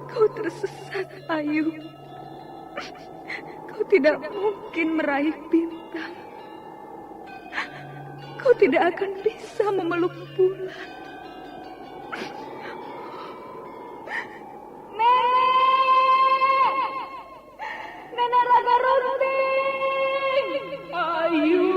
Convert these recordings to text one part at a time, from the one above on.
Kau tersesat, Ayu. Kau tidak mungkin meraih bintang. Kau tidak akan bisa memeluk bulan. Nenek Raga Runting! Ayu!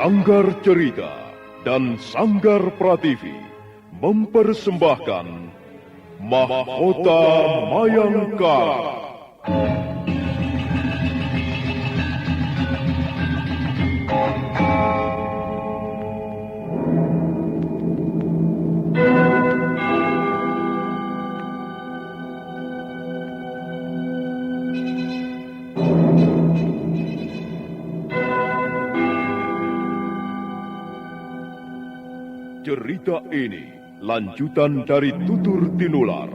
Sanggar Cerita dan Sanggar Prativi mempersembahkan Mahkota Mayangkara. Cerita ini lanjutan dari Tutur Tinular.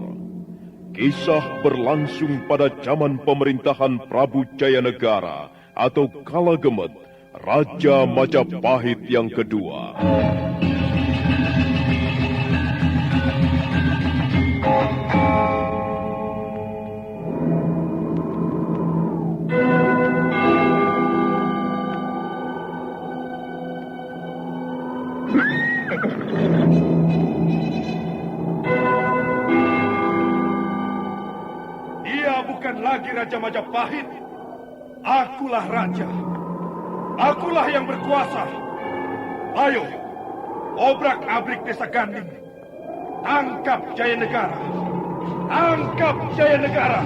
Kisah berlangsung pada zaman pemerintahan Prabu Jayanegara atau Kala Gemet, Raja Majapahit yang kedua. Dia bukan lagi Raja Majapahit. Akulah raja. Akulah yang berkuasa. Ayo, obrak-abrik desa Ganding. Tangkap Jayanegara. Tangkap Jayanegara.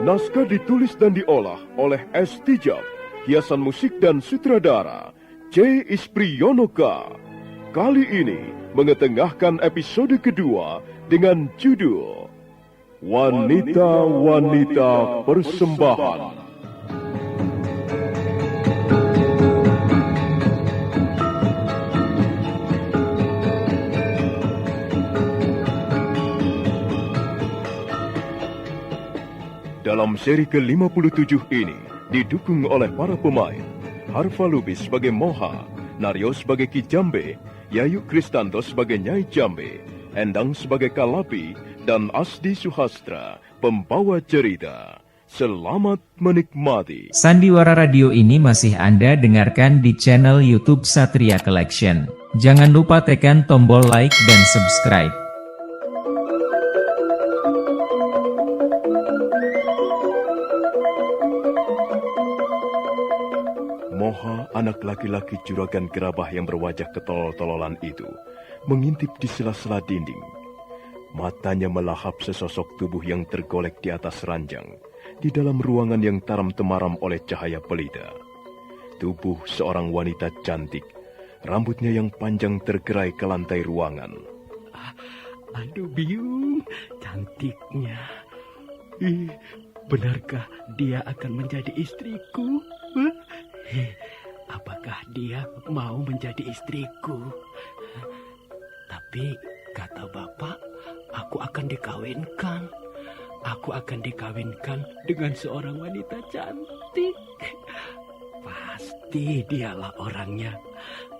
Naskah ditulis dan diolah oleh S. Tijab, hiasan musik dan sutradara C. Ispriyonoka. Kali ini mengetengahkan episode kedua dengan judul Wanita-Wanita Persembahan. Dalam seri ke-57 ini didukung oleh para pemain Harfa Lubis sebagai Moha, Naryo sebagai Ki Jambe, Yayu Kristanto sebagai Nyai Jambe, Endang sebagai Kalapi, dan Asdi Suhastra, pembawa cerita. Selamat menikmati. Sandiwara Radio ini masih Anda dengarkan di channel YouTube Satria Collection. Jangan lupa tekan tombol like dan subscribe. Moha, anak laki-laki juragan gerabah yang berwajah ketolol-tololan itu, mengintip di sela-sela dinding. Matanya melahap sesosok tubuh yang tergolek di atas ranjang, di dalam ruangan yang taram-temaram oleh cahaya pelita. Tubuh seorang wanita cantik, rambutnya yang panjang tergerai ke lantai ruangan. Aduh Biung, cantiknya. Benarkah dia akan menjadi istriku? Apakah dia mau menjadi istriku? Tapi kata bapak, aku akan dikawinkan. Aku akan dikawinkan dengan seorang wanita cantik. Pasti dialah orangnya.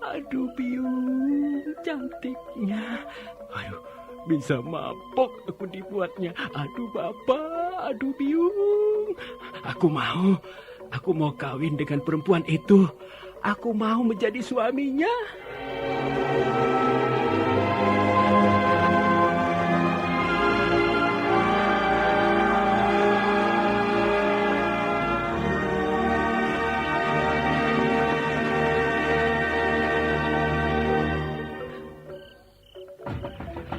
Aduh Biung, cantiknya. Aduh, bisa mabok aku dibuatnya. Aduh bapak, aduh Biung. Aku mau kawin dengan perempuan itu. Aku mau menjadi suaminya.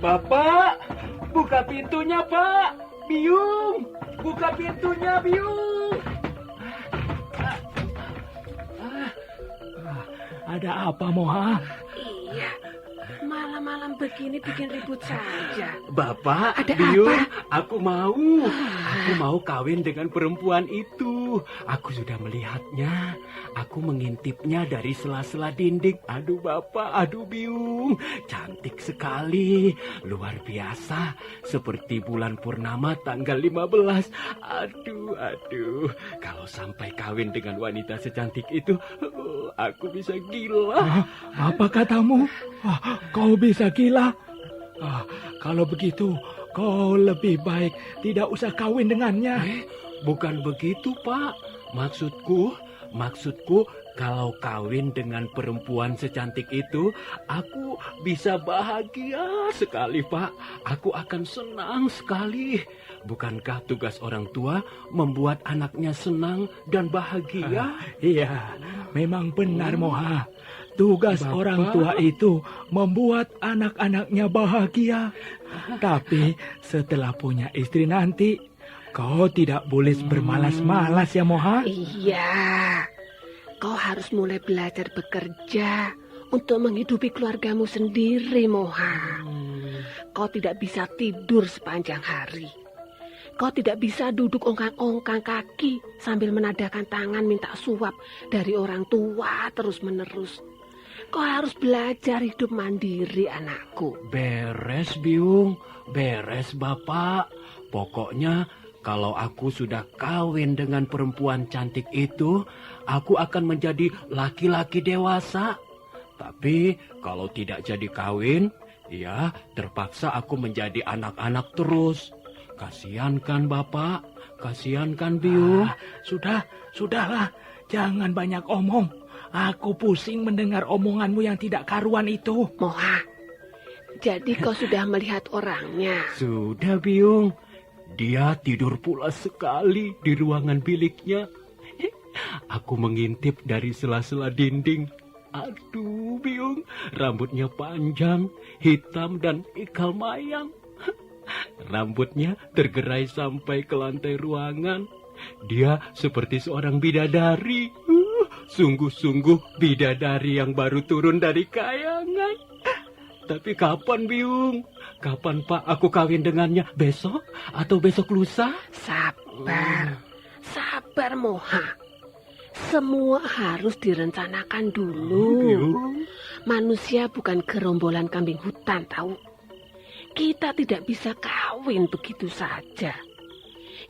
Bapak, buka pintunya, Pak. Biung, buka pintunya, Biung. Ada apa, Moha? Iya, malam-malam begini bikin ribut saja. Bapak, Ada Biung, apa? aku mau kawin dengan perempuan itu. Aku sudah melihatnya. Aku mengintipnya dari sela-sela dinding. Aduh Bapak, aduh Biung, cantik sekali, luar biasa, seperti bulan purnama tanggal 15. Aduh, kalau sampai kawin dengan wanita secantik itu, aku bisa gila. Apa katamu? Kau bisa gila? Kalau begitu, kau lebih baik tidak usah kawin dengannya. Bukan begitu, Pak. Maksudku, kalau kawin dengan perempuan secantik itu, aku bisa bahagia sekali, Pak. Aku akan senang sekali. Bukankah tugas orang tua membuat anaknya senang dan bahagia? Iya, memang benar, Moha. Tugas Bapak. orang tua itu membuat anak-anaknya bahagia. Tapi setelah punya istri nanti, kau tidak boleh bermalas-malas ya, Moha. Iya, kau harus mulai belajar bekerja untuk menghidupi keluargamu sendiri, Moha. Kau tidak bisa tidur sepanjang hari. Kau tidak bisa duduk ongkang-ongkang kaki sambil menadahkan tangan minta suap dari orang tua terus-menerus. Kau harus belajar hidup mandiri, anakku. Beres, Biung. Beres, Bapak. Pokoknya kalau aku sudah kawin dengan perempuan cantik itu, aku akan menjadi laki-laki dewasa. Tapi kalau tidak jadi kawin, ya terpaksa aku menjadi anak-anak terus. Kasihan kan Bapak? Kasihan kan Biung? Sudahlah. Jangan banyak omong. Aku pusing mendengar omonganmu yang tidak karuan itu. Moha, jadi kau sudah melihat orangnya? Sudah, Biung. Dia tidur pula sekali di ruangan biliknya. Aku mengintip dari sela-sela dinding. Aduh, Biung, rambutnya panjang, hitam dan ikal mayang. Rambutnya tergerai sampai ke lantai ruangan. Dia seperti seorang bidadari. Sungguh-sungguh bidadari yang baru turun dari kayangan. Tapi kapan, Biung? Kapan, Pak, aku kawin dengannya? Besok atau besok lusa? Sabar, Moha. Semua harus direncanakan dulu. Biung. Manusia bukan gerombolan kambing hutan, tahu? Kita tidak bisa kawin begitu saja.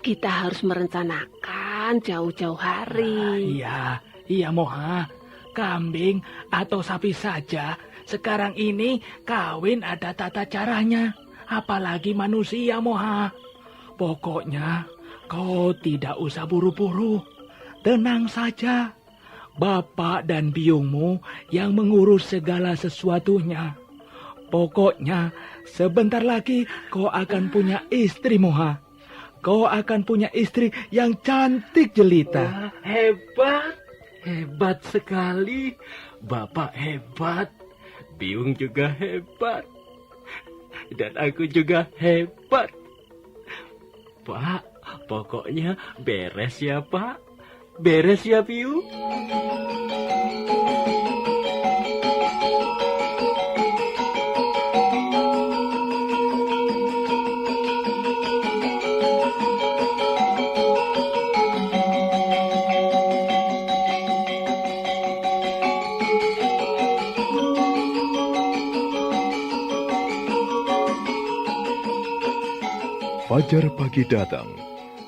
Kita harus merencanakan jauh-jauh hari. Iya, Moha. Kambing atau sapi saja, sekarang ini kawin ada tata caranya. Apalagi manusia, Moha. Pokoknya kau tidak usah buru-buru. Tenang saja. Bapak dan biungmu yang mengurus segala sesuatunya. Pokoknya sebentar lagi kau akan punya istri, Moha. Kau akan punya istri yang cantik jelita. Hebat sekali. Bapak hebat. Biung juga hebat. Dan aku juga hebat. Pak, pokoknya beres ya, Pak. Beres ya, Biung. Fajar pagi datang,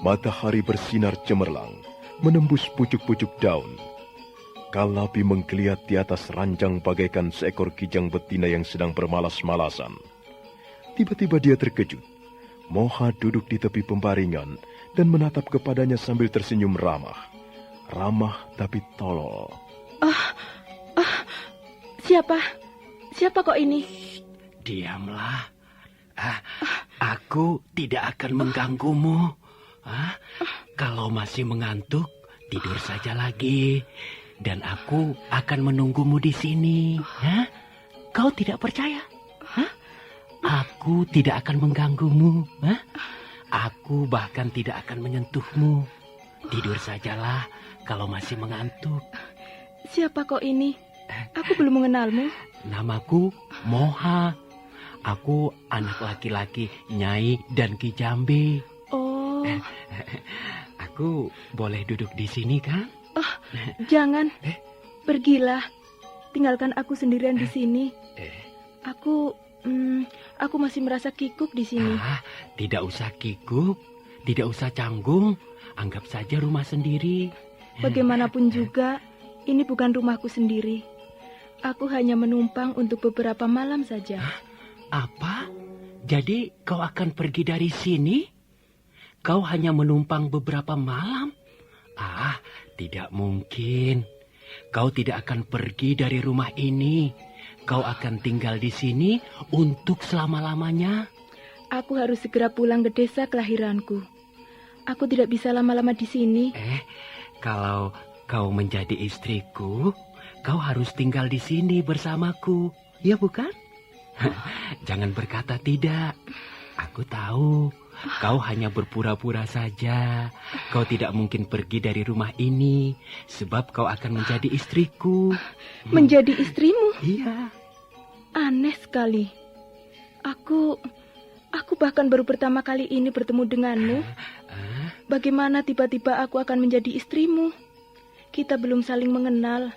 matahari bersinar cemerlang, menembus pucuk-pucuk daun. Kalapi menggeliat di atas ranjang bagaikan seekor kijang betina yang sedang bermalas-malasan. Tiba-tiba dia terkejut. Moha duduk di tepi pembaringan dan menatap kepadanya sambil tersenyum ramah. Ramah tapi tolol. Siapa kok ini? Diamlah. Aku tidak akan mengganggumu. Kalau masih mengantuk, tidur saja lagi. Dan aku akan menunggumu di sini. Kau tidak percaya? Aku tidak akan mengganggumu. Hah? Aku bahkan tidak akan menyentuhmu. Tidur sajalah kalau masih mengantuk. Siapa kau ini? Aku belum mengenalmu. Namaku Moha. Aku anak laki-laki Nyai dan Ki Jambe. Oh, Aku boleh duduk di sini kan? jangan. Pergilah. Tinggalkan aku sendirian di sini. Aku masih merasa kikuk di sini. Tidak usah kikuk, tidak usah canggung. Anggap saja rumah sendiri. Bagaimanapun juga, ini bukan rumahku sendiri. Aku hanya menumpang untuk beberapa malam saja. Apa? Jadi kau akan pergi dari sini? Kau hanya menumpang beberapa malam? Tidak mungkin. Kau tidak akan pergi dari rumah ini. Kau akan tinggal di sini untuk selama-lamanya. Aku harus segera pulang ke desa kelahiranku. Aku tidak bisa lama-lama di sini. Kalau kau menjadi istriku, kau harus tinggal di sini bersamaku. Ya bukan? Jangan berkata tidak. Aku tahu. Kau hanya berpura-pura saja. Kau tidak mungkin pergi dari rumah ini, sebab kau akan menjadi istriku. Menjadi istrimu? Iya. Aneh sekali. Aku bahkan baru pertama kali ini bertemu denganmu. Bagaimana tiba-tiba aku akan menjadi istrimu? Kita belum saling mengenal.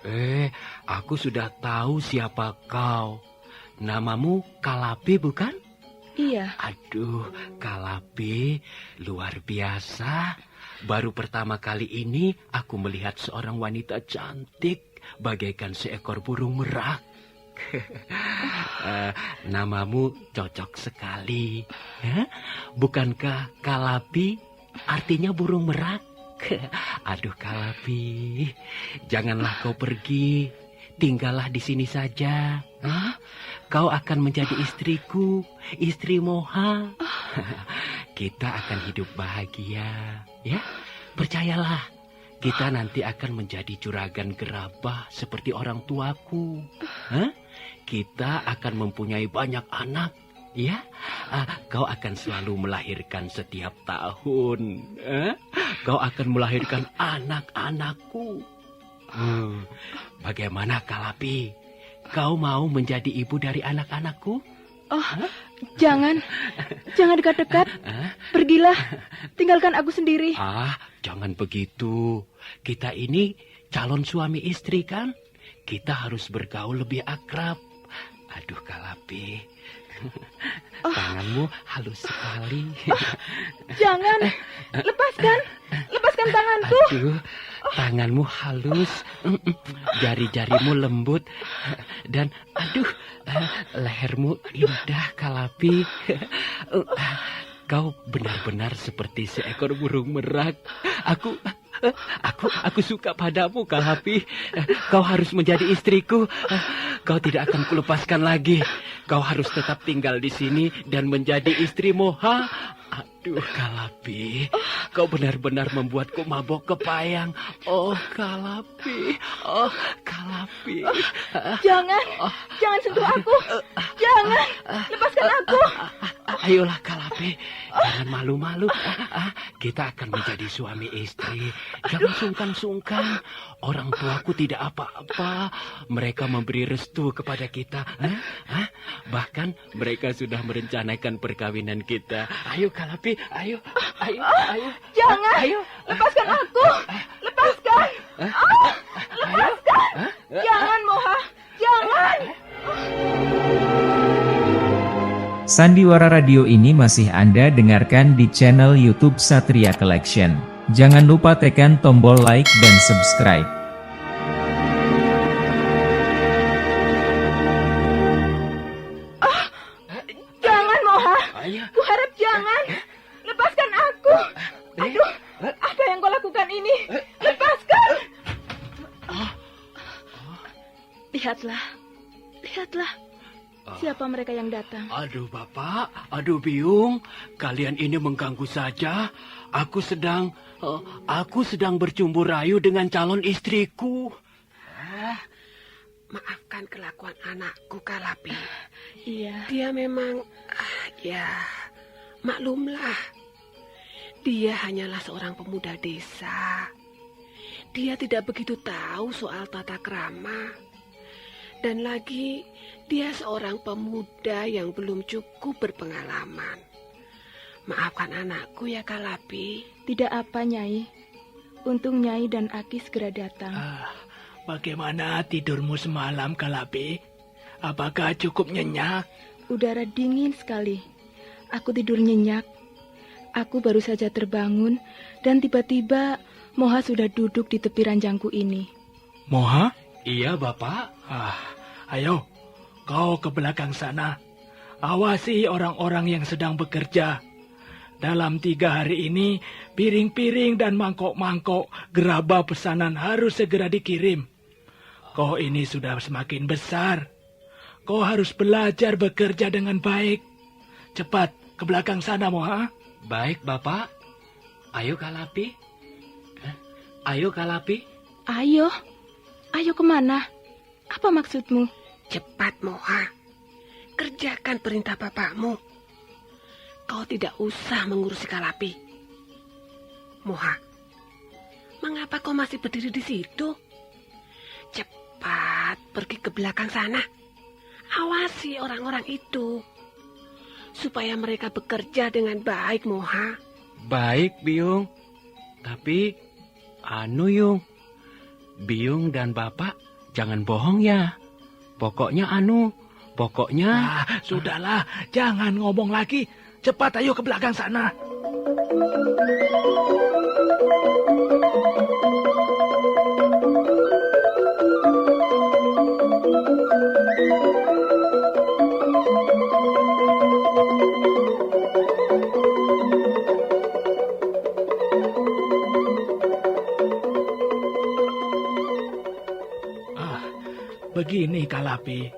Aku sudah tahu siapa kau. Namamu Kalapi, bukan? Iya. Aduh, Kalapi, luar biasa. Baru pertama kali ini aku melihat seorang wanita cantik bagaikan seekor burung merak. Namamu cocok sekali. Bukankah Kalapi artinya burung merak? Aduh, Kalapi, janganlah kau pergi. Tinggallah di sini saja. Kau akan menjadi istriku, istri Moha. Kita akan hidup bahagia, ya. Percayalah, kita nanti akan menjadi juragan gerabah seperti orang tuaku. Kita akan mempunyai banyak anak, ya. Kau akan selalu melahirkan setiap tahun. Kau akan melahirkan anak-anakku. Bagaimana, Kalapi? Kau mau menjadi ibu dari anak-anakku? Jangan dekat-dekat. Pergilah, tinggalkan aku sendiri. Jangan begitu. Kita ini calon suami istri kan? Kita harus bergaul lebih akrab. Aduh, Kalapi, tanganmu halus sekali. Jangan, lepaskan tanganku. Aduh, tanganmu halus, jari-jarimu lembut, dan lehermu indah, Kalapi. Kau benar-benar seperti seekor burung merak. Aku suka padamu, Kalapi. Kau harus menjadi istriku. Kau tidak akan kulepaskan lagi. Kau harus tetap tinggal di sini dan menjadi istri Moha. Aduh, Kalapi, kau benar-benar membuatku mabok kepayang. Oh, Kalapi, Jangan sentuh aku. Jangan, lepaskan aku. Ayolah, Kalapi, jangan malu-malu. Kita akan menjadi suami istri. Jangan sungkan-sungkan. Orang tuaku tidak apa-apa. Mereka memberi restu kepada kita. Bahkan mereka sudah merencanakan perkawinan kita. Ayo, Kalapi, ayo. Jangan, lepaskan aku. Lepaskan. Jangan, Moha. Jangan. Sandiwara Radio ini masih Anda dengarkan di channel YouTube Satria Collection. Jangan lupa tekan tombol like dan subscribe. Jangan, Moha. Kuharap jangan. Lepaskan aku. Aduh, apa yang kau lakukan ini? Lepaskan. Lihatlah. Siapa mereka yang datang? Aduh, Bapak, aduh, Biung, kalian ini mengganggu saja. Aku sedang bercumbu rayu dengan calon istriku. Maafkan kelakuan anakku, Kalapi. Iya. Dia memang, maklumlah. Dia hanyalah seorang pemuda desa. Dia tidak begitu tahu soal tata krama. Dan lagi, dia seorang pemuda yang belum cukup berpengalaman. Maafkan anakku ya, Kalapi. Tidak apa, Nyai. Untung Nyai dan Aki segera datang. Bagaimana tidurmu semalam, Kalapi? Apakah cukup nyenyak? Udara dingin sekali. Aku tidur nyenyak. Aku baru saja terbangun dan tiba-tiba Moha sudah duduk di tepi ranjangku ini. Moha? Iya, Bapak. Ayo, kau ke belakang sana. Awasi orang-orang yang sedang bekerja. Dalam 3 hari ini, piring-piring dan mangkok-mangkok gerabah pesanan harus segera dikirim. Kau ini sudah semakin besar. Kau harus belajar bekerja dengan baik. Cepat, ke belakang sana, Moha. Baik, Bapak. Ayo, Kalapi. Ayo, Kalapi. Ayo kemana? Apa maksudmu? Cepat, Moha. Kerjakan perintah bapakmu. Kau tidak usah mengurusi Kalapi. Moha, mengapa kau masih berdiri di situ? Cepat pergi ke belakang sana. Awasi orang-orang itu. Supaya mereka bekerja dengan baik, Moha. Baik, Biung. Tapi, Yung. Biung dan Bapak jangan bohong ya. Pokoknya Sudahlah, jangan ngomong lagi. Cepat ayo ke belakang sana. Begini, Kalapi.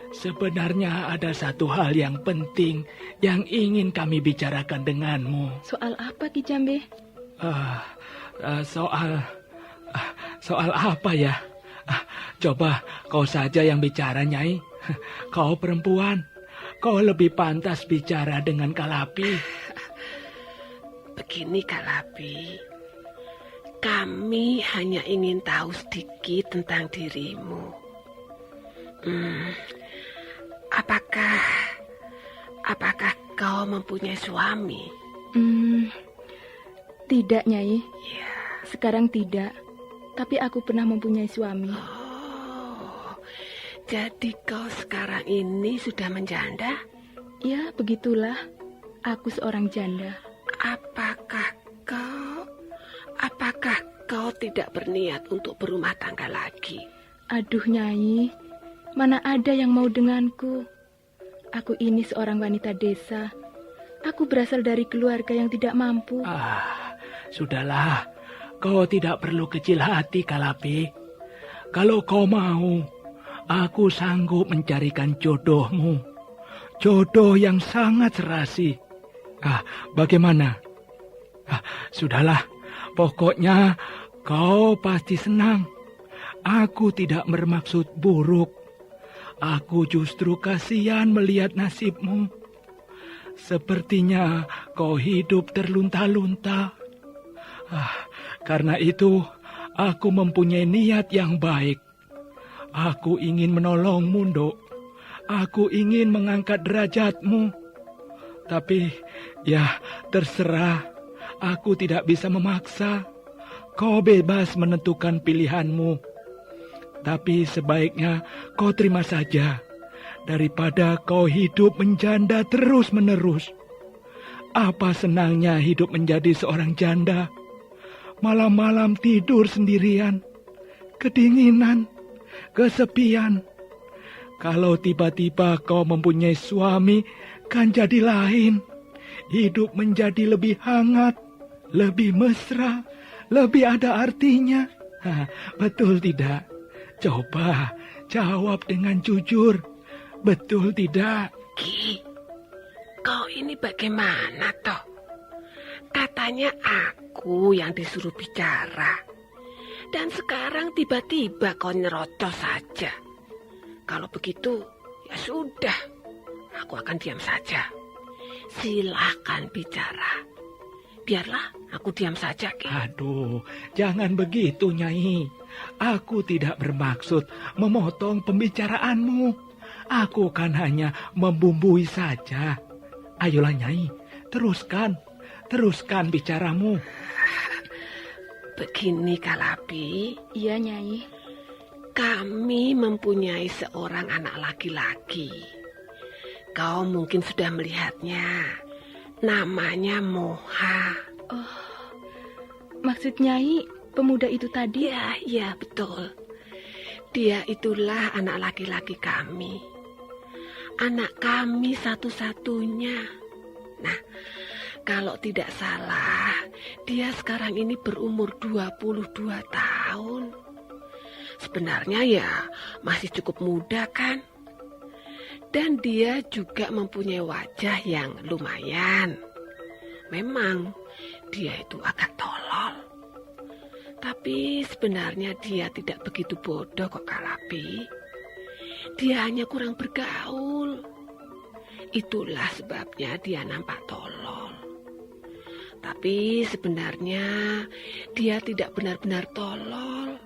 Sebenarnya ada satu hal yang penting yang ingin kami bicarakan denganmu. Soal apa, Ki Jambe? Soal apa ya? Coba kau saja yang bicara, Nyai. Kau perempuan, kau lebih pantas bicara dengan Kalapi. Begini, Kalapi. Kami hanya ingin tahu sedikit tentang dirimu. Apakah kau mempunyai suami? Tidak, Nyai. Ya. Sekarang tidak. Tapi aku pernah mempunyai suami. Oh, jadi kau sekarang ini sudah menjanda? Ya, begitulah. Aku seorang janda. Apakah kau tidak berniat untuk berumah tangga lagi? Aduh, Nyai. Mana ada yang mau denganku? Aku ini seorang wanita desa. Aku berasal dari keluarga yang tidak mampu. Sudahlah. Kau tidak perlu kecil hati, Kalapi. Kalau kau mau, aku sanggup mencarikan jodohmu. Jodoh yang sangat serasi. Bagaimana? Sudahlah. Pokoknya kau pasti senang. Aku tidak bermaksud buruk. Aku justru kasihan melihat nasibmu. Sepertinya kau hidup terlunta-lunta. Karena itu, aku mempunyai niat yang baik. Aku ingin menolongmu, Nduk. Aku ingin mengangkat derajatmu. Tapi, ya terserah. Aku tidak bisa memaksa. Kau bebas menentukan pilihanmu. Tapi sebaiknya kau terima saja, daripada kau hidup menjanda terus-menerus. Apa senangnya hidup menjadi seorang janda? Malam-malam tidur sendirian, kedinginan, kesepian. Kalau tiba-tiba kau mempunyai suami, kan jadi lain. Hidup menjadi lebih hangat, lebih mesra, lebih ada artinya. Betul tidak? Coba jawab dengan jujur. Betul tidak? Ki, kau ini bagaimana toh? Katanya aku yang disuruh bicara. Dan sekarang tiba-tiba kau nyerocos saja. Kalau begitu, ya sudah. Aku akan diam saja. Silahkan bicara. Biarlah aku diam saja, Ki. Aduh, jangan begitu, Nyai. Aku tidak bermaksud memotong pembicaraanmu. Aku kan hanya membumbui saja. Ayolah, Nyai, teruskan bicaramu. Begini, Kalabi. Iya, Nyai. Kami mempunyai seorang anak laki-laki. Kau mungkin sudah melihatnya. Namanya Moha. Maksud Nyai, pemuda itu tadi? Ya, betul. Dia itulah anak laki-laki kami. Anak kami satu-satunya. Nah, kalau tidak salah, dia sekarang ini berumur 22 tahun. Sebenarnya ya masih cukup muda kan? Dan dia juga mempunyai wajah yang lumayan. Memang dia itu agak tolol. Tapi sebenarnya dia tidak begitu bodoh kok, Kalabi. Dia hanya kurang bergaul. Itulah sebabnya dia nampak tolol. Tapi sebenarnya dia tidak benar-benar tolol.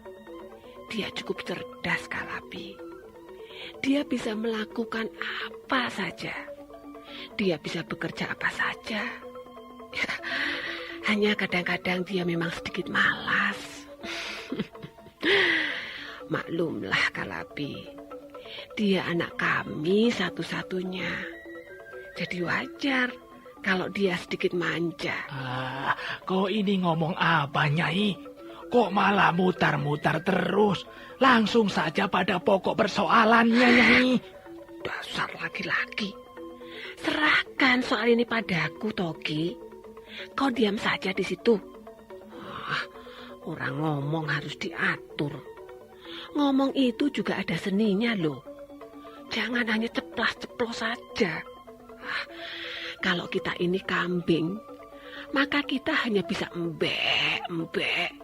Dia cukup cerdas, Kalabi. Dia bisa melakukan apa saja. Dia bisa bekerja apa saja. Hanya kadang-kadang dia memang sedikit malas. Maklumlah, Kalabi. Dia anak kami satu-satunya. Jadi wajar kalau dia sedikit manja. Kau ini ngomong apa, Nyai? Kok malah mutar-mutar terus? Langsung saja pada pokok persoalannya, Nyai. Dasar laki-laki. Serahkan soal ini padaku, Togi. Kau diam saja di situ. Orang ngomong harus diatur. Ngomong itu juga ada seninya loh. Jangan hanya ceplas-ceplos saja. Kalau kita ini kambing, maka kita hanya bisa embek,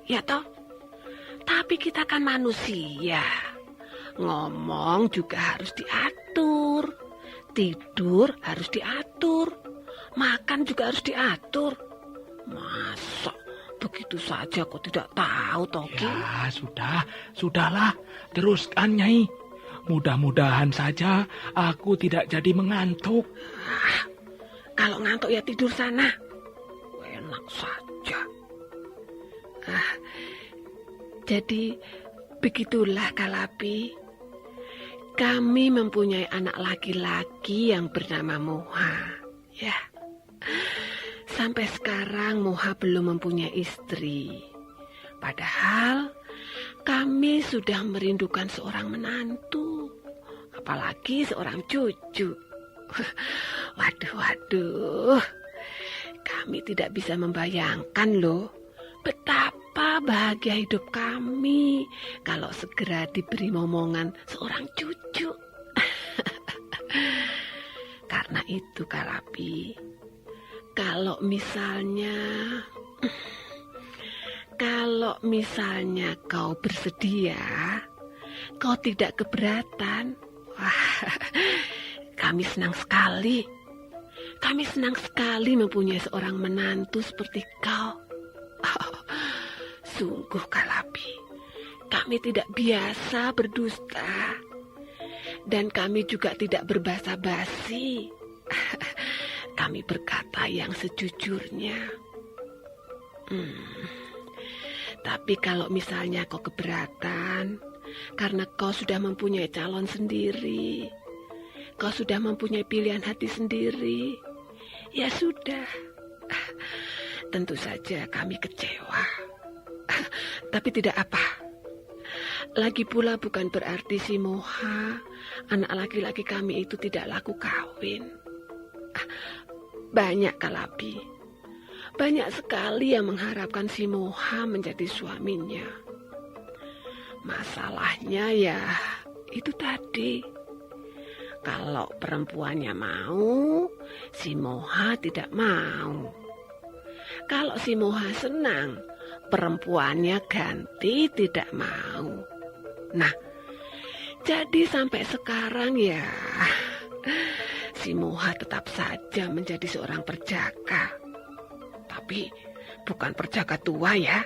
ya toh? Tapi kita kan manusia. Ngomong juga harus diatur. Tidur harus diatur. Makan juga harus diatur. Masa begitu saja kok tidak tahu, Togi? Ya, sudahlah. Teruskan, Nyai. Mudah-mudahan saja aku tidak jadi mengantuk. Kalau ngantuk ya tidur sana. Enak saja. Jadi begitulah, Kalabi. Kami mempunyai anak laki-laki yang bernama Moha. Ya. Sampai sekarang Moha belum mempunyai istri. Padahal kami sudah merindukan seorang menantu. Apalagi seorang cucu. Waduh. Kami tidak bisa membayangkan loh. Betapa bahagia hidup kami kalau segera diberi momongan seorang cucu. Karena itu, Kalabi, kalau misalnya kau bersedia, kau tidak keberatan, kami senang sekali. Kami senang sekali mempunyai seorang menantu seperti kau. Sungguh, Kalabi, kami tidak biasa berdusta. Dan kami juga tidak berbahasa basi. Kami berkata yang sejujurnya. Tapi kalau misalnya kau keberatan, karena kau sudah mempunyai calon sendiri, kau sudah mempunyai pilihan hati sendiri, ya sudah. Tentu saja kami kecewa. Tapi tidak apa. Lagi pula bukan berarti si Moha, anak laki-laki kami itu tidak laku kawin. Banyak, Kalabi. Banyak sekali yang mengharapkan si Moha menjadi suaminya. Masalahnya ya itu tadi. Kalau perempuannya mau, si Moha tidak mau. Kalau si Moha senang, perempuannya ganti tidak mau. Nah, Jadi sampai sekarang ya, si Moha tetap saja menjadi seorang perjaka. Tapi bukan perjaka tua ya.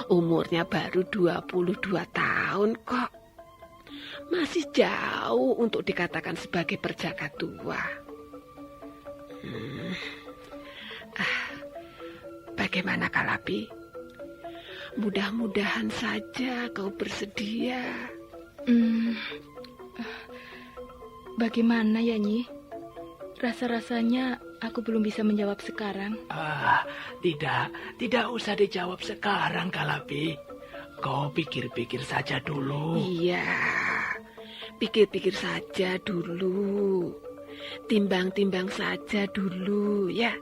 Umurnya baru 22 tahun kok. Masih jauh untuk dikatakan sebagai perjaka tua. Bagaimana Kalapi? Mudah-mudahan saja kau bersedia. Bagaimana ya, Nyi? Rasa-rasanya aku belum bisa menjawab sekarang. Tidak usah dijawab sekarang, Kalapi. Kau pikir-pikir saja dulu. Iya, pikir-pikir saja dulu. Timbang-timbang saja dulu ya.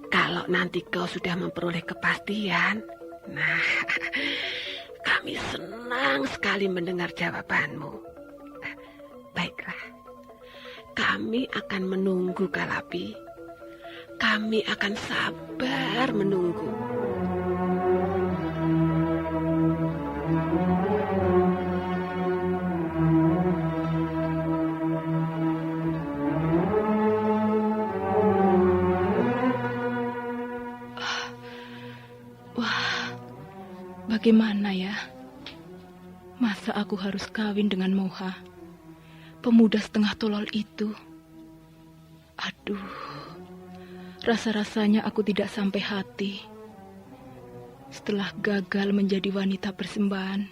Kalau nanti kau sudah memperoleh kepastian, nah, kami senang sekali mendengar jawabanmu. Baiklah, kami akan menunggu Kalapi. Kami akan sabar menunggu. Bagaimana ya? Masa aku harus kawin dengan Moha, pemuda setengah tolol itu? Aduh, rasa-rasanya aku tidak sampai hati. Setelah gagal menjadi wanita persembahan,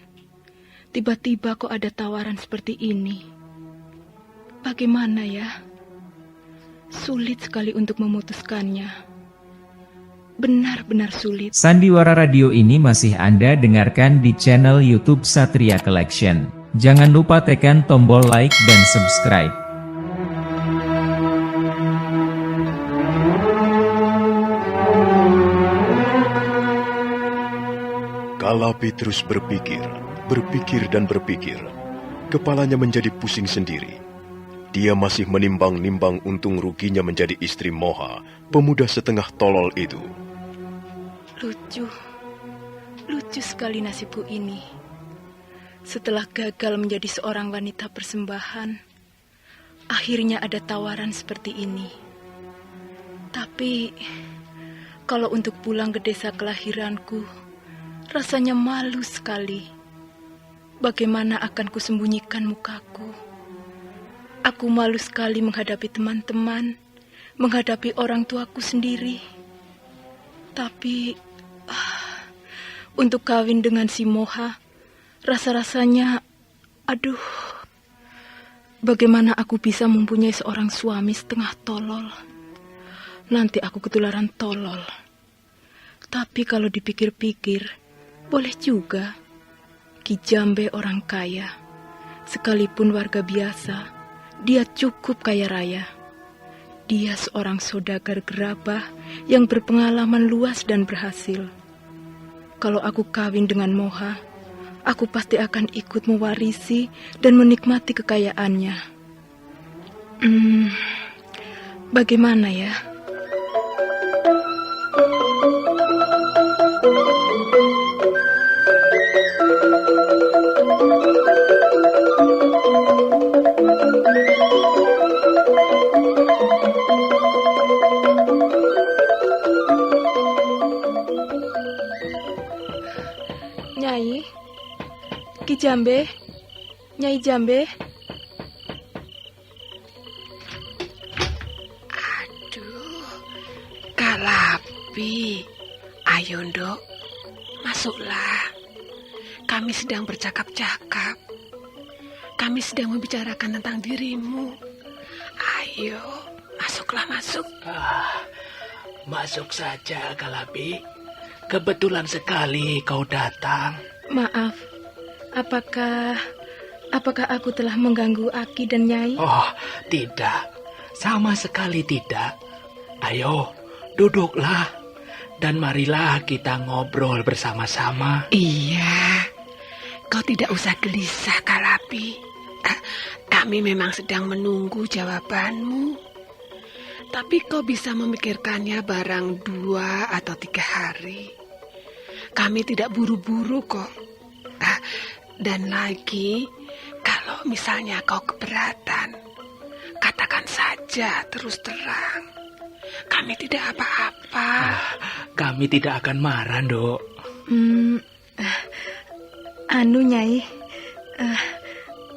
tiba-tiba kok ada tawaran seperti ini. Bagaimana ya? Sulit sekali untuk memutuskannya. Benar-benar sulit. Sandiwara Radio ini masih Anda dengarkan di channel YouTube Satria Collection. Jangan lupa tekan tombol like dan subscribe. Kalapi terus berpikir dan berpikir. Kepalanya menjadi pusing sendiri. Dia masih menimbang-nimbang untung ruginya menjadi istri Moha, pemuda setengah tolol itu. Lucu sekali nasibku ini. Setelah gagal menjadi seorang wanita persembahan, akhirnya ada tawaran seperti ini. Tapi, kalau untuk pulang ke desa kelahiranku, rasanya malu sekali. Bagaimana akan kusembunyikan mukaku? Aku malu sekali menghadapi teman-teman, menghadapi orang tuaku sendiri. Tapi, untuk kawin dengan si Moha, rasa-rasanya, aduh, bagaimana aku bisa mempunyai seorang suami setengah tolol? Nanti aku ketularan tolol. Tapi kalau dipikir-pikir, boleh juga. Ki Jambe orang kaya, sekalipun warga biasa, dia cukup kaya raya. Dia seorang saudagar gerabah yang berpengalaman luas dan berhasil. Kalau aku kawin dengan Moha, aku pasti akan ikut mewarisi dan menikmati kekayaannya. Bagaimana ya? Nyai, Ki Jambe, Nyai Jambe. Aduh, Kalapi, ayo Nduk, masuklah. Kami sedang bercakap-cakap. Kami sedang membicarakan tentang dirimu. Ayo, masuklah, masuk. Masuk saja, Kalapi. Kebetulan sekali kau datang. Maaf, apakah aku telah mengganggu Aki dan Nyai? Oh, tidak. Sama sekali tidak. Ayo, duduklah. Dan marilah kita ngobrol bersama-sama. Iya, kau tidak usah gelisah, Kalapi. Kami memang sedang menunggu jawabanmu. Tapi kau bisa memikirkannya barang 2 atau 3 hari. Kami tidak buru-buru kok. Dan lagi, Kalau misalnya kau keberatan, katakan saja terus terang. Kami tidak apa-apa. Kami tidak akan marah, Nduk. Anu Nyai,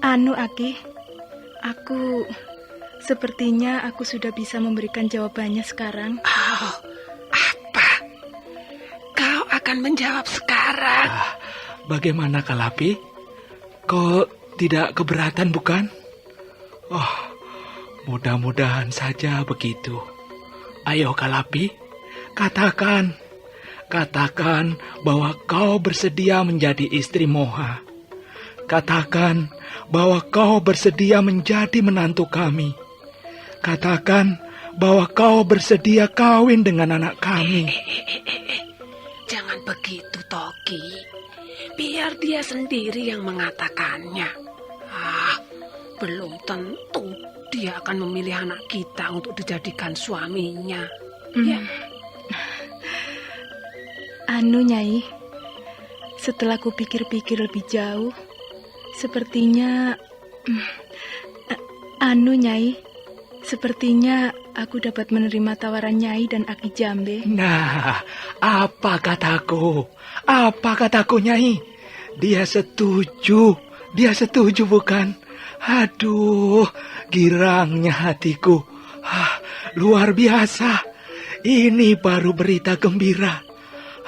anu Aki, aku sepertinya aku sudah bisa memberikan jawabannya sekarang. Oh, apa? Kau akan menjawab sekarang? Bagaimana Kalapi? Kau tidak keberatan bukan? Oh, mudah-mudahan saja begitu. Ayo Kalapi, katakan bahwa kau bersedia menjadi istri Moha. Katakan bahwa kau bersedia menjadi menantu kami. Katakan bahwa kau bersedia kawin dengan anak kami. Jangan begitu, Toki. Biar dia sendiri yang mengatakannya. Belum tentu dia akan memilih anak kita untuk dijadikan suaminya. Ya. Anu Nyai, setelah ku pikir-pikir lebih jauh, sepertinya anu Nyai, sepertinya aku dapat menerima tawaran Nyai dan Aki Jambe. Nah, apa kataku? Apa kataku, Nyai? Dia setuju bukan? Aduh, girangnya hatiku. Luar biasa. Ini baru berita gembira.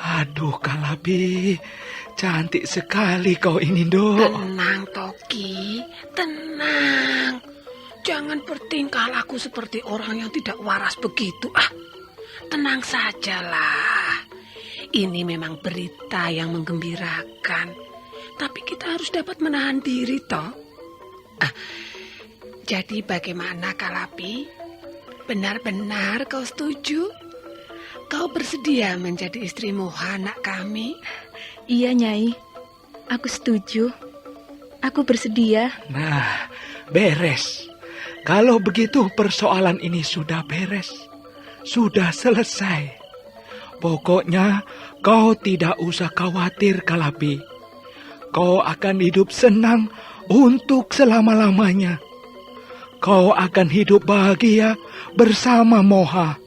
Aduh, Kalapi, cantik sekali kau ini, Nduk. Tenang, Toki, tenang. Jangan bertingkah laku seperti orang yang tidak waras begitu. Tenang sajalah. Ini memang berita yang menggembirakan. Tapi kita harus dapat menahan diri, toh. Jadi bagaimana, Kalapi? Benar-benar kau setuju? Kau bersedia menjadi istri Moha, anak kami? Iya, Nyai. Aku setuju. Aku bersedia. Nah, beres. Kalau begitu persoalan ini sudah beres. Sudah selesai. Pokoknya kau tidak usah khawatir, Kalapi. Kau akan hidup senang untuk selama-lamanya. Kau akan hidup bahagia bersama Moha.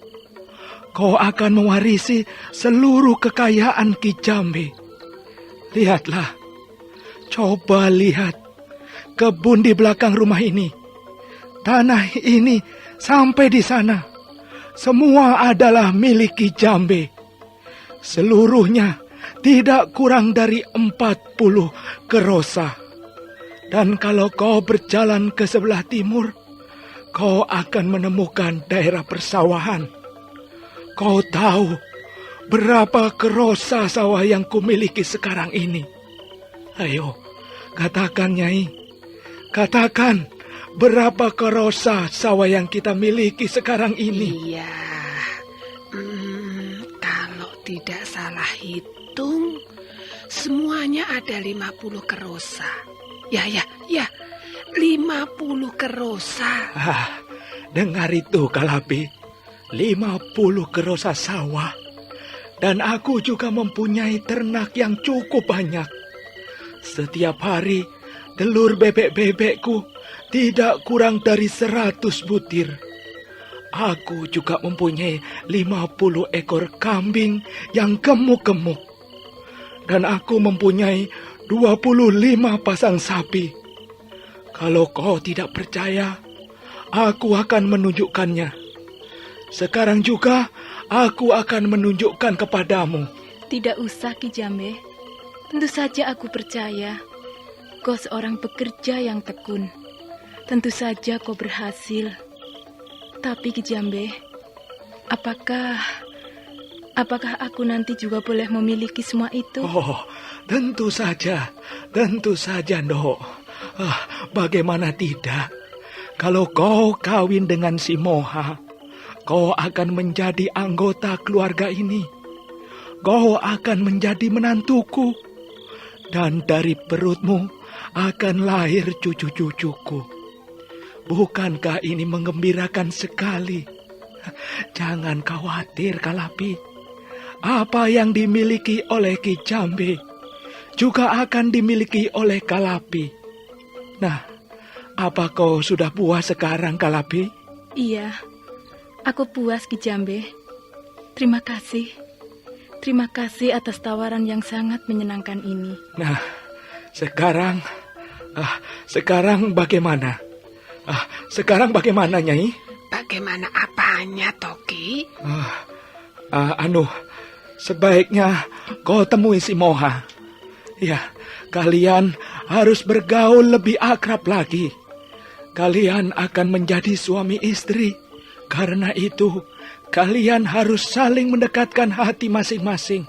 Kau akan mewarisi seluruh kekayaan Ki Jambe. Lihatlah, coba lihat kebun di belakang rumah ini. Tanah ini sampai di sana. Semua adalah milik Ki Jambe. Seluruhnya tidak kurang dari 40 kerosa. Dan kalau kau berjalan ke sebelah timur, kau akan menemukan daerah persawahan. Kau tahu berapa kerosa sawah yang kumiliki sekarang ini? Ayo, katakan, Nyai. Katakan, berapa kerosa sawah yang kita miliki sekarang ini? Iya, kalau tidak salah hitung, semuanya ada 50 kerosa. Ya, 50 kerosa. Dengar itu, Kalapi. 50 kerosa sawah. Dan aku juga mempunyai ternak yang cukup banyak. Setiap hari, telur bebek-bebekku tidak kurang dari 100 butir. Aku juga mempunyai 50 ekor kambing yang gemuk-gemuk. Dan aku mempunyai 25 pasang sapi. Kalau kau tidak percaya, aku akan menunjukkannya. Sekarang juga aku akan menunjukkan kepadamu. Tidak usah, Ki Jambe. Tentu saja aku percaya. Kau seorang pekerja yang tekun. Tentu saja kau berhasil. Tapi Ki Jambe, apakah aku nanti juga boleh memiliki semua itu? Oh, tentu saja, Nduk. Bagaimana tidak? Kalau kau kawin dengan si Moha, kau akan menjadi anggota keluarga ini. Kau akan menjadi menantuku. Dan dari perutmu akan lahir cucu-cucuku. Bukankah ini menggembirakan sekali? Jangan khawatir, Kalapi. Apa yang dimiliki oleh Ki Jambe juga akan dimiliki oleh Kalapi. Nah, Apa kau sudah puas sekarang, Kalapi? Iya, aku puas Ki Jambe. Terima kasih. Terima kasih atas tawaran yang sangat menyenangkan ini. Nah, sekarang bagaimana? Sekarang bagaimana, Nyai? Bagaimana apanya, Toki? Sebaiknya kau temui si Moha. Ya, kalian harus bergaul lebih akrab lagi. Kalian akan menjadi suami istri. Karena itu, kalian harus saling mendekatkan hati masing-masing.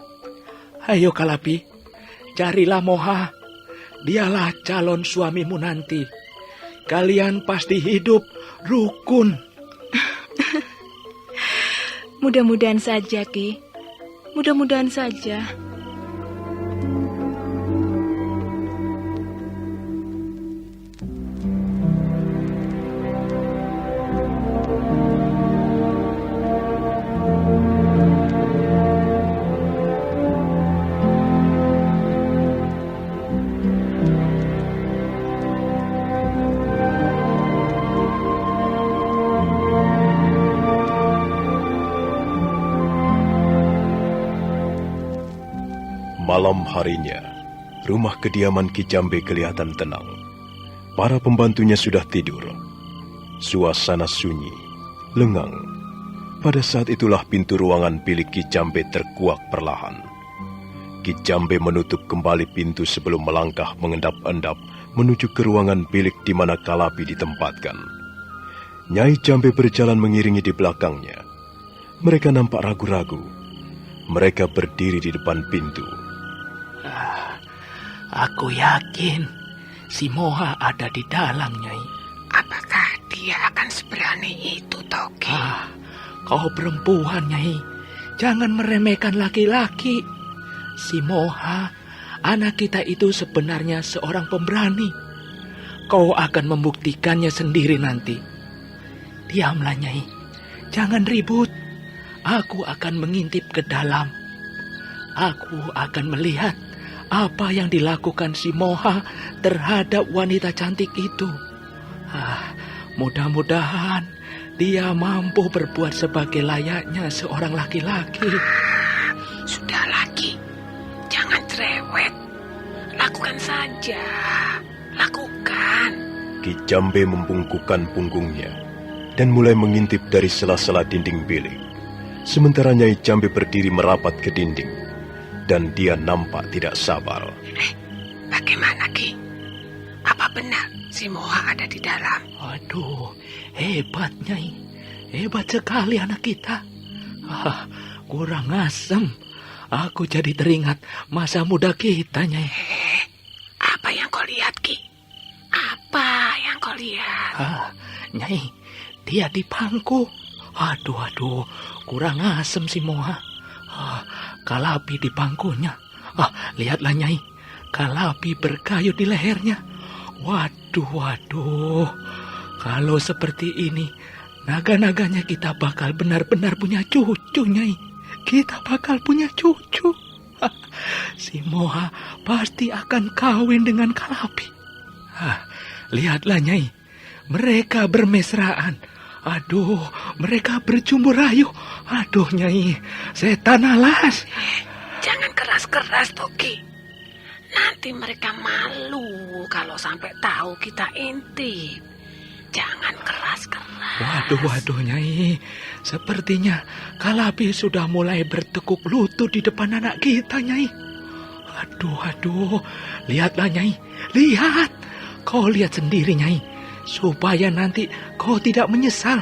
Ayo Kalapi, carilah Moha. Dialah calon suamimu nanti. Kalian pasti hidup rukun. Mudah-mudahan saja, Ki. Mudah-mudahan saja. Malam harinya, rumah kediaman Ki Jambe kelihatan tenang. Para pembantunya sudah tidur. Suasana sunyi, lengang. Pada saat itulah pintu ruangan bilik Ki Jambe terkuak perlahan. Ki Jambe menutup kembali pintu sebelum melangkah mengendap-endap menuju ke ruangan bilik di mana Kalapi ditempatkan. Nyai Jambe berjalan mengiringi di belakangnya. Mereka nampak ragu-ragu. Mereka berdiri di depan pintu. Aku yakin si Moha ada di dalam, Nyai. Apakah dia akan seberani itu, Toki? Kau perempuan, Nyai. Jangan meremehkan laki-laki. Si Moha, anak kita itu sebenarnya seorang pemberani. Kau akan membuktikannya sendiri nanti. Diamlah, Nyai. Jangan ribut. Aku akan mengintip ke dalam. Aku akan melihat apa yang dilakukan si Moha terhadap wanita cantik itu. Mudah-mudahan dia mampu berbuat sebagai layaknya seorang laki-laki. Sudah lagi, jangan cerewet. Lakukan saja, lakukan. Ki Jambe membungkukkan punggungnya dan mulai mengintip dari sela-sela dinding bilik. Sementara Nyai Jambe berdiri merapat ke dinding. Dan dia nampak tidak sabar. Bagaimana, Ki? Apa benar si Moha ada di dalam? Aduh, hebat, Nyai. Hebat sekali anak kita. Kurang asem. Aku jadi teringat masa muda kita, Nyai. Apa yang kau lihat, Ki? Apa yang kau lihat? Nyai, dia di pangku. Aduh, kurang asem si Moha. Kalapi di pangkunya. Lihatlah, Nyai. Kalapi berkayut di lehernya. Waduh. Kalau seperti ini, naga-naganya kita bakal benar-benar punya cucu, Nyai. Kita bakal punya cucu. Si Moha pasti akan kawin dengan Kalapi. Lihatlah, Nyai. Mereka bermesraan. Aduh, mereka berjumpa rayu. Aduh, Nyai, setan alas. Jangan keras-keras, Toki. Nanti mereka malu kalau sampai tahu kita intip. Jangan keras-keras. Waduh, Nyai. Sepertinya Kalapi sudah mulai bertekuk lutut di depan anak kita, Nyai. Aduh. Lihatlah, Nyai. Lihat. Kau lihat sendiri, Nyai. Supaya nanti kau tidak menyesal.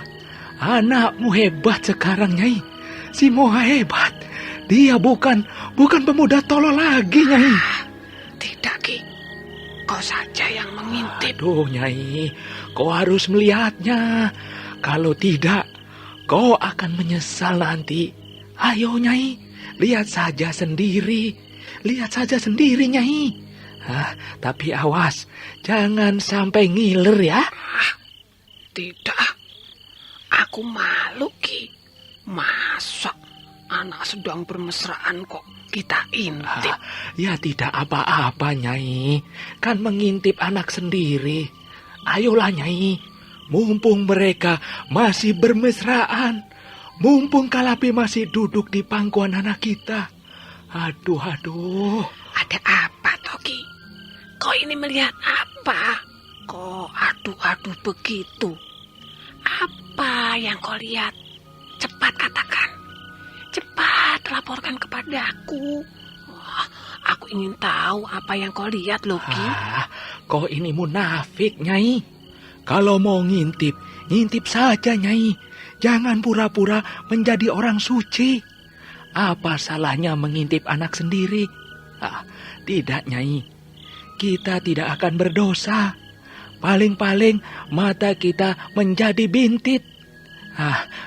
Anakmu hebat sekarang, Nyai. Si Moha hebat. Dia bukan pemuda tolol lagi, Nyai. Tidak, Ki. Kau saja yang mengintip. Aduh, Nyai. Kau harus melihatnya. Kalau tidak, kau akan menyesal nanti. Ayo, Nyai. Lihat saja sendiri. Nyai. Tapi awas, jangan sampai ngiler ya. Tidak, aku malu, Ki. Masa anak sedang bermesraan kok kita intip? Ya tidak apa-apa, Nyai. Kan mengintip anak sendiri. Ayolah Nyai, mumpung mereka masih bermesraan, mumpung Kalapi masih duduk di pangkuan anak kita. Aduh. Ada apa, Toki? Kau ini melihat apa? Kok aduh begitu? Apa yang kau lihat? Cepat katakan. Cepat laporkan kepadaku. Wah, aku ingin tahu apa yang kau lihat, Loki. Kau ini munafik, Nyai. Kalau mau ngintip, ngintip saja, Nyai. Jangan pura-pura menjadi orang suci. Apa salahnya mengintip anak sendiri? Tidak, Nyai. Kita tidak akan berdosa. Paling-paling mata kita menjadi bintit.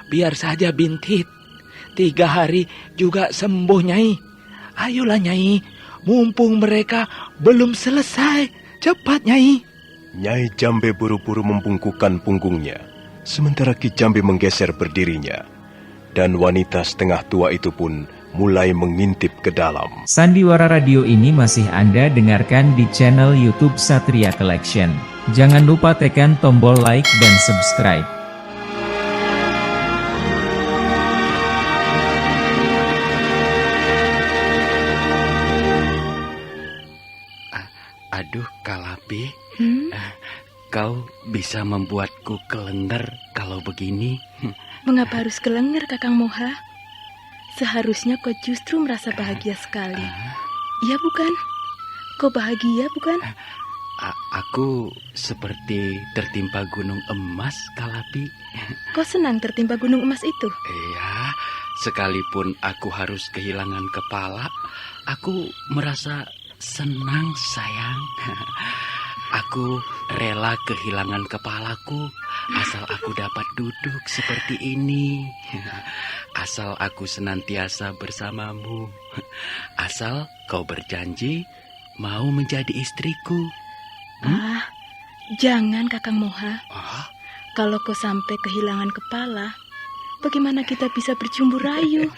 Biar saja bintit. 3 hari juga sembuh, Nyai. Ayolah, Nyai. Mumpung mereka belum selesai. Cepat, Nyai. Nyai Jambe buru-buru membungkukkan punggungnya, sementara Ki Jambe menggeser berdirinya. Dan wanita setengah tua itu pun mulai mengintip ke dalam. Sandiwara Radio ini masih Anda dengarkan di channel YouTube Satria Collection. Jangan lupa tekan tombol like dan subscribe. Aduh, Kalapi, kau bisa membuatku kelenger kalau begini. Mengapa harus kelenger, Kakang Moha? Seharusnya kau justru merasa bahagia sekali. Iya bukan? Kau bahagia bukan? Aku seperti tertimpa gunung emas, Kalapi. Kau senang tertimpa gunung emas itu? Iya, sekalipun aku harus kehilangan kepala, aku merasa senang, sayang. Aku rela kehilangan kepalaku asal aku dapat duduk seperti ini. Asal aku senantiasa bersamamu. Asal kau berjanji mau menjadi istriku. Jangan, Kakang Moha. Kalau kau sampai kehilangan kepala, bagaimana kita bisa berjumpa rayu?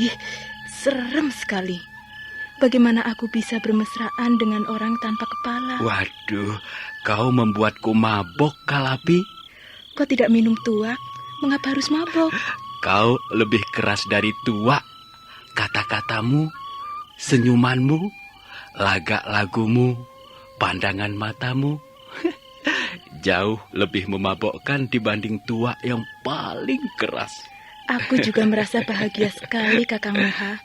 Ih, serem sekali. Bagaimana aku bisa bermesraan dengan orang tanpa kepala? Waduh, kau membuatku mabok, Kalapi. Kau tidak minum tuak, mengapa harus mabok? Kau lebih keras dari tuak. Kata-katamu, senyumanmu, lagak lagumu, pandangan matamu jauh lebih memabokkan dibanding tuak yang paling keras. Aku juga merasa bahagia sekali, Kakang Moha.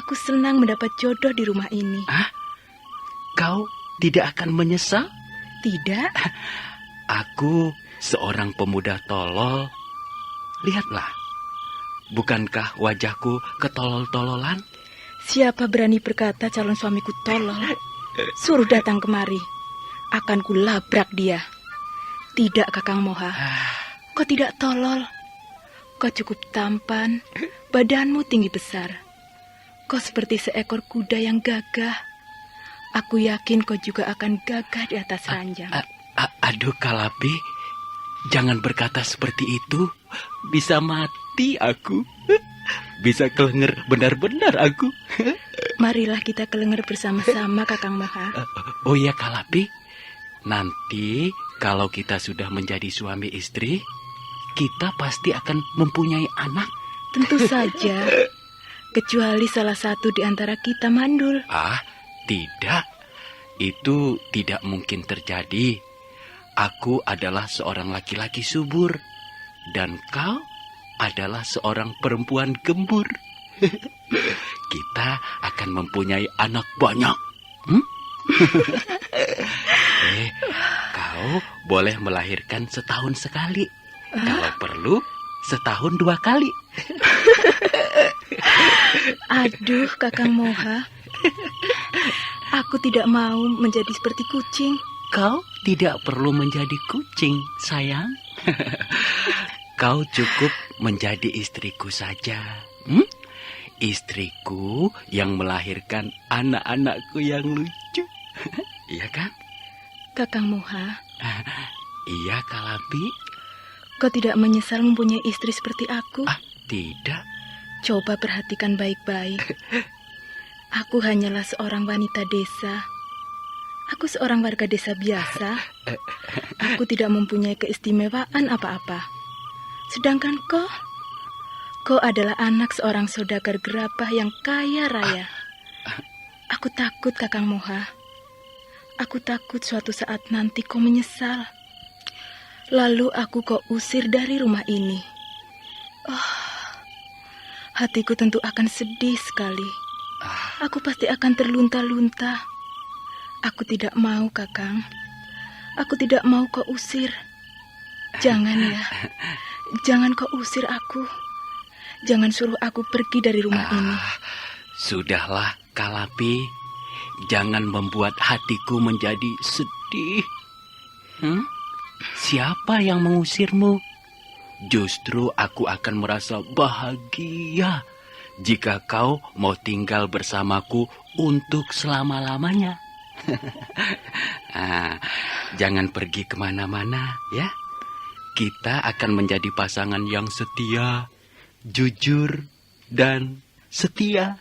Aku senang mendapat jodoh di rumah ini. Kau tidak akan menyesal? Tidak. Aku seorang pemuda tolol. Lihatlah, bukankah wajahku ketolol-tololan? Siapa berani berkata calon suamiku tolol? Suruh datang kemari. Akan kulabrak dia. Tidak, Kakang Moha. Kau tidak tolol. Kau cukup tampan. Badanmu tinggi besar. Kau seperti seekor kuda yang gagah. Aku yakin kau juga akan gagah di atas ranjang. Aduh, Kalapi, jangan berkata seperti itu. Bisa mati aku. Bisa kelenger benar-benar aku. Marilah kita kelenger bersama-sama, Kakang Moha. Oh ya, Kalapi, nanti kalau kita sudah menjadi suami istri, kita pasti akan mempunyai anak. Tentu saja. Kecuali salah satu di antara kita mandul. Tidak. Itu tidak mungkin terjadi. Aku adalah seorang laki-laki subur. Dan kau adalah seorang perempuan gembur. Kita akan mempunyai anak banyak. Kau boleh melahirkan setahun sekali. Kalau perlu, setahun 2 kali. Aduh, Kakang Moha. Aku tidak mau menjadi seperti kucing. Kau tidak perlu menjadi kucing, sayang. Kau cukup menjadi istriku saja. Istriku yang melahirkan anak-anakku yang lucu. Iya kan? Kakang Moha. Iya, Kalapi. Kau tidak menyesal mempunyai istri seperti aku? Tidak. Coba perhatikan baik-baik. Aku hanyalah seorang wanita desa. Aku seorang warga desa biasa. Aku tidak mempunyai keistimewaan apa-apa. Sedangkan kau adalah anak seorang saudagar gerabah yang kaya raya. Aku takut, Kakang Moha. Aku takut suatu saat nanti kau menyesal. Lalu kau usir dari rumah ini. Hatiku tentu akan sedih sekali. Aku pasti akan terlunta-lunta. Aku tidak mau, Kakang. Aku tidak mau kau usir. Jangan ya. Jangan kau usir aku. Jangan suruh aku pergi dari rumah ini. Sudahlah, Kalapi. Jangan membuat hatiku menjadi sedih. Siapa yang mengusirmu? Justru aku akan merasa bahagia jika kau mau tinggal bersamaku untuk selama-lamanya. Jangan pergi kemana-mana ya. Kita akan menjadi pasangan yang setia, jujur, dan setia.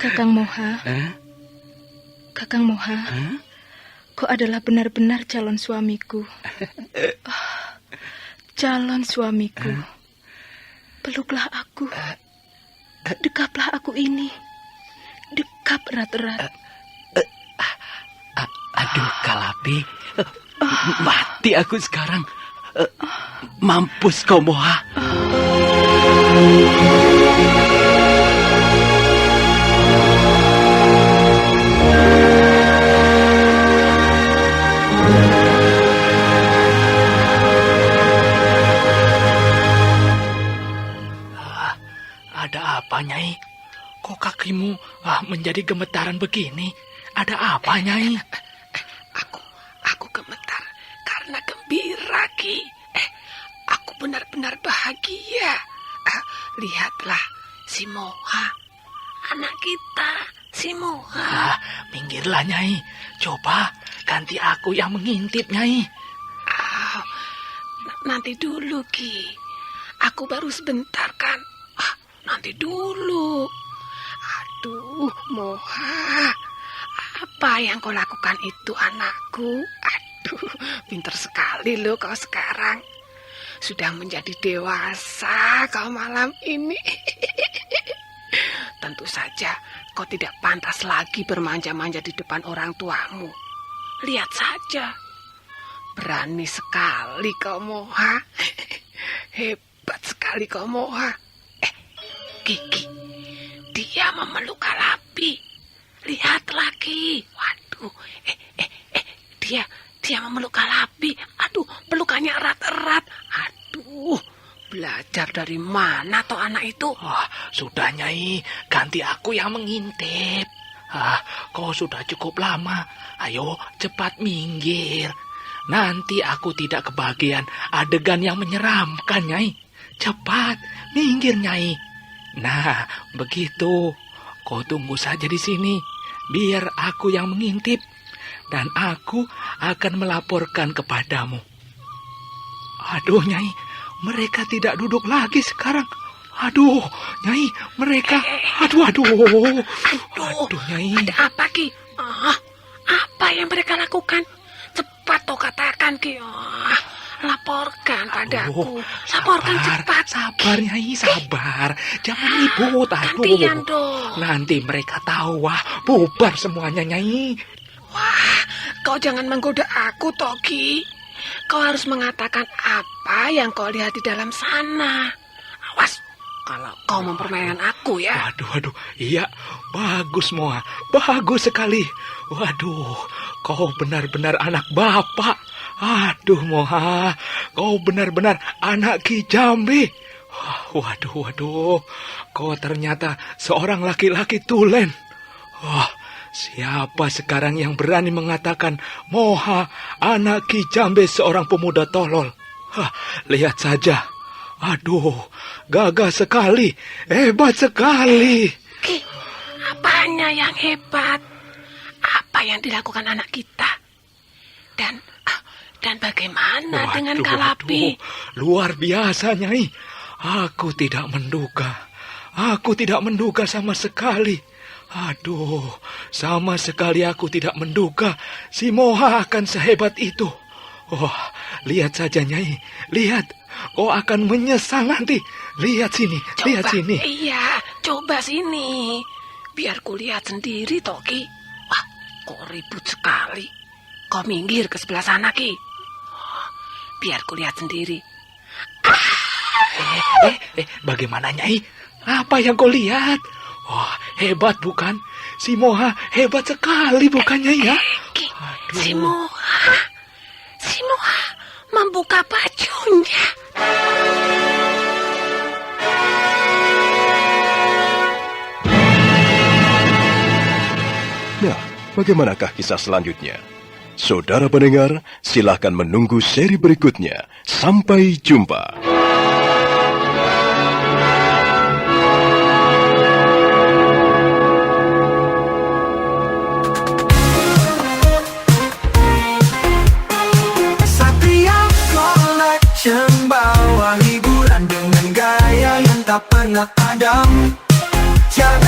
Kakang Moha. Kakang Moha. Kau adalah benar-benar calon suamiku. Calon suamiku. Peluklah aku. Dekaplah aku ini. Dekap erat-erat. Aduh, Kalapi. Mati aku sekarang. Mampus kau, Moha. Ada apa, Nyai? Kok kakimu menjadi gemetaran begini? Ada apa, Nyai? Aku gemetar karena gembira, Ki. Aku benar-benar bahagia. Lihatlah, si Moha. Anak kita, si Moha. Minggirlah, Nyai. Coba ganti aku yang mengintip, Nyai. Nanti dulu, Ki. Aku baru sebentar, kan? Nanti dulu. Aduh, Moha. Apa yang kau lakukan itu, anakku? Aduh, pintar sekali loh kau sekarang. Sudah menjadi dewasa kau malam ini. Tentu saja kau tidak pantas lagi bermanja-manja di depan orang tuamu. Lihat saja. Berani sekali kau, Moha. Hebat sekali kau, Moha. Kiki, dia memeluk Kalapi. Lihat lagi. Waduh, dia memeluk Kalapi. Aduh, pelukannya erat-erat. Aduh, belajar dari mana toh anak itu? Sudah, Nyai, ganti aku yang mengintip. Kau sudah cukup lama. Ayo, cepat minggir. Nanti aku tidak kebagian adegan yang menyeramkan, Nyai. Cepat, minggir, Nyai. Nah, begitu. Kau tunggu saja di sini. Biar aku yang mengintip. Dan aku akan melaporkan kepadamu. Aduh, Nyai. Mereka tidak duduk lagi sekarang. Aduh, Nyai. Mereka... Aduh, Nyai. Ada apa, Ki? Apa yang mereka lakukan? Cepat toh katakan, Ki. Laporkan padaku. Laporkan cepat. Sabar, Nyai, sabar. Jangan ribut. Gantian dong. Nanti mereka tahu. Bubar semuanya, Nyai. Kau jangan menggoda aku, Toki. Kau harus mengatakan apa yang kau lihat di dalam sana. Awas, kalau kau mempermainkan aku ya. Waduh. Iya, bagus, Moha. Bagus sekali. Waduh, kau benar-benar anak bapak. Aduh, Moha, kau benar-benar anak Ki Jambe. Waduh, kau ternyata seorang laki-laki tulen. Siapa sekarang yang berani mengatakan Moha, anak Ki Jambe seorang pemuda tolol? Lihat saja. Aduh, gagah sekali, hebat sekali. Ki, apanya yang hebat? Apa yang dilakukan anak kita? Dan bagaimana dengan Kalapi? Luar biasa, Nyai. Aku tidak menduga sama sekali. Aduh, sama sekali aku tidak menduga si Moha akan sehebat itu. Oh, lihat saja Nyai, lihat. Kau akan menyesal nanti. Lihat sini, lihat sini. Iya, coba sini. Biar ku lihat sendiri, Toki. Wah, kok ribut sekali. Kau minggir ke sebelah sana, Ki. Biar ku lihat sendiri. Bagaimana Nyai? Apa yang kau lihat? Wah, hebat bukan? Si Moha hebat sekali bukannya ya? Ki, si Moha membuka bajunya. Nah, bagaimanakah kisah selanjutnya? Saudara pendengar, silahkan menunggu seri berikutnya. Sampai jumpa. Satria Collection bawa hiburan dengan gaya yang tak pernah padam. Jangan